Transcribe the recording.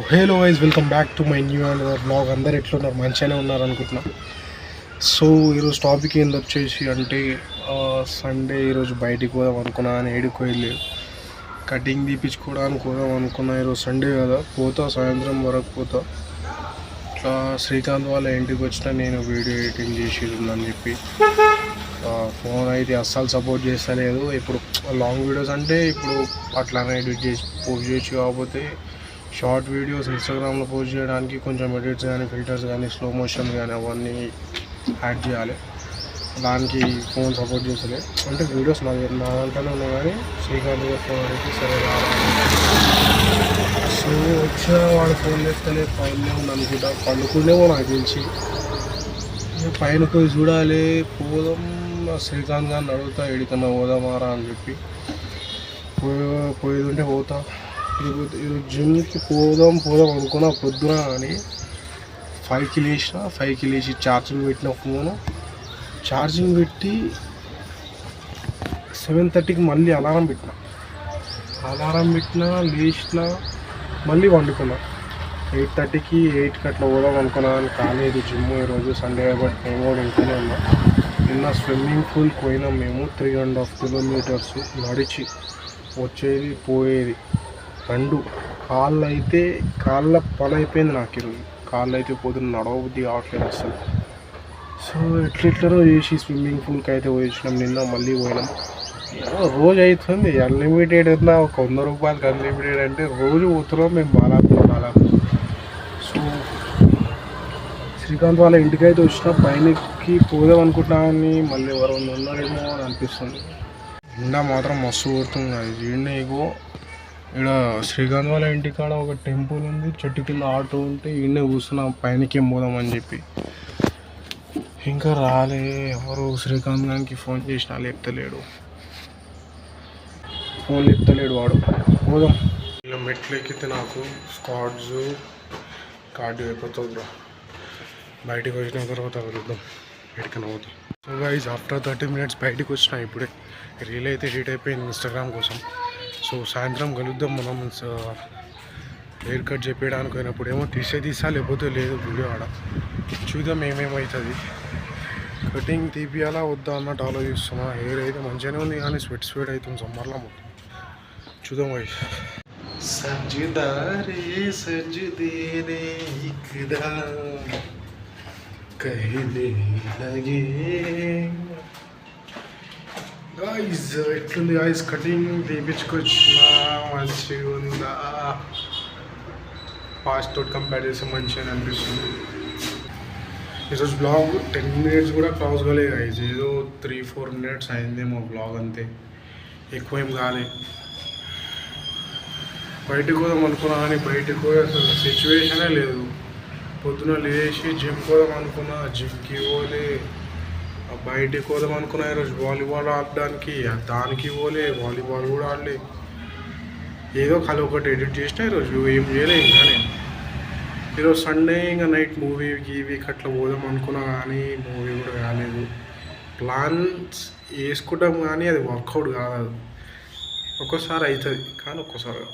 Hello guys, welcome back to my new and blog. అందరు ఎట్లున్నారు? మంచిగానే ఉన్నారు అనుకుంటున్నా. సో ఈరోజు టాపిక్ ఏంది వచ్చేసి అంటే సండే ఈరోజు బయటికి పోదాం అనుకున్నా అని ఏడికి వెళ్ళి కటింగ్ తీపించుకోవడానికి పోదాం అనుకున్నా. ఈరోజు సండే కదా, పోతా సాయంత్రం వరకు పోతా. ఇట్లా శ్రీకాంత్ వాళ్ళ ఇంటికి వచ్చినా నేను వీడియో ఎడిటింగ్ చేసేది ఉందని చెప్పి ఫోన్ అయితే అస్సలు సపోర్ట్ చేస్తలేదు. ఇప్పుడు లాంగ్ వీడియోస్ అంటే ఇప్పుడు అట్లానే ఎడిట్ చేసి పోస్ట్ చేయొచ్చు, కాకపోతే షార్ట్ వీడియోస్ ఇన్స్టాగ్రామ్లో పోస్ట్ చేయడానికి కొంచెం ఎడిట్స్ కానీ ఫిల్టర్స్ కానీ స్లో మోషన్ కానీ అవన్నీ యాడ్ చేయాలి. దానికి ఫోన్ సపోర్ట్ చేసలే. అంటే వీడియోస్ నా దాంట్లోనే ఉన్నాయి కానీ శ్రీకాంత్ గారు ఫోన్ అడిగితే సరే రావాలి. సో వచ్చిన వాడు ఫోన్ చేస్తేనే పైన ఉంది అనుకుంటా, పండుకునేమో నాకు తెలిసి. పైన పోయి చూడాలి, పోదాం. శ్రీకాంత్ గారిని అడుగుతా ఎడికన్నా పోదామారా అని చెప్పి. పోయేది ఉంటే పోతా. ఈరోజు జిమ్కి పోదాం అనుకున్నా పొద్దున, కానీ 5కి లేచి ఛార్జింగ్ పెట్టిన ఫోను. ఛార్జింగ్ పెట్టి 7:30కి మళ్ళీ అలారం పెట్టిన లేచిన మళ్ళీ వండుకున్నా. 8:30కి 8కి అట్లా పోదాం అనుకున్నా కానీ కాలేదు. జిమ్ ఈరోజు సండే కాబట్టి నేను కూడా ఇంట్లోనే ఉన్నా. నిన్న స్విమ్మింగ్ పూల్కి పోయినాం మేము. 3.5 కిలోమీటర్స్ నడిచి వచ్చేది పోయేది రెండు. కాళ్ళ పని అయిపోయింది నాకు ఈరోజు. కాళ్ళు అయితే పొద్దున్న నడవబుద్ధి కావట్లేదు అసలు. సో ఎట్లెట్లనో చేసి స్విమ్మింగ్ పూల్కి అయితే పోయించినాం. నిన్న మళ్ళీ పోయినాం. రోజు అవుతుంది. అన్లిమిటెడ్ ఉన్నా ఒక 100 రూపాయలకి అన్లిమిటెడ్ అంటే రోజు పోతున్నాం మేము బాలాపూర్. సో శ్రీకాంత్ వాళ్ళ ఇంటికి అయితే వచ్చిన. పైనకి పోదాం అనుకుంటున్నా కానీ మళ్ళీ ఎవరు ఉన్నారేమో అని అనిపిస్తుంది. ఎండ మాత్రం మస్తు కొడుతుంది. ఈయనగో ఇక్కడ శ్రీకాంత్ వాళ్ళ ఇంటికాడ ఒక టెంపుల్ ఉంది, చెట్టు కింద ఆటో ఉంటే ఈయనే కూర్చున్నాం పైనకి ఏం పోదాం అని చెప్పి. ఇంకా రాలే ఎవరు. శ్రీకాంత్ గారికి ఫోన్ చేసినా లేపుతలేడు వాడు. పోదాం. ఇలా మెట్లు ఎక్కితే నాకు స్క్వాడ్స్ కార్డియో అయిపోతుంది బ్రో. బయటికి వచ్చిన తర్వాత వెళ్దాం, ఎక్కడికైనా పోతాం. సో గైస్, ఆఫ్టర్ 30 minutes బయటికి వచ్చినా. ఇప్పుడే రీల్ అయితే ఎడిట్ అయిపోయింది ఇన్స్టాగ్రామ్ కోసం. సో సాయంత్రం కలుద్దాం మనం. హెయిర్ కట్ చెప్పేయడానికి పోయినప్పుడు ఏమో తీసా లేకపోతే లేదు వీడియో ఆడ. చూద్దాం ఏమేమవుతుంది. కటింగ్ తీపియాలా వద్దా అన్నట్టు ఆలోచిస్తున్నా. హెయిర్ అయితే మంచిగానే ఉంది కానీ స్వెట్ అవుతుంది సమ్మర్లో మొత్తం. చూద్దాం भाई. సజ్జదారే సజ్జదేనే ఇక్దా కహినే లగే. గాయ్స్ ఎట్లుంది గాయ్స్? కటింగ్ తీపించుకొచ్చిన మంచిగా ఉందా? పాస్ట్ తోటి కంపేర్ చేస్తే మంచిగా అనిపిస్తుంది. ఈరోజు బ్లాగ్ 10 minutes కూడా క్రాస్ కాలేదు గాయ్స్. ఏదో 3-4 minutes అయిందేమో బ్లాగ్, అంతే. ఎక్కువ ఏం కాలే. బయటకు పోదాం అనుకున్నా కానీ బయటకు పోయి అసలు సిచ్యువేషనే లేదు. పొద్దున లేచి జిమ్ పోదాం అనుకున్నా, జిమ్కి పోలే. బయటికి పోదాం అనుకున్నా ఈరోజు వాలీబాల్ ఆడడానికి, దానికి పోలే. వాలీబాల్ కూడా ఆడలే. ఏదో ఒకటి ఎడిట్ చేసినా ఈరోజు ఏం చేయలే. ఇంకా నేను ఈరోజు సండే ఇంకా నైట్ మూవీకి అట్లా పోదాం అనుకున్నా కానీ మూవీ కూడా కాలేదు. ప్లాన్స్ వేసుకుంటాం కానీ అది వర్కౌట్ కాదు. ఒక్కోసారి అవుతుంది కానీ ఒక్కోసారి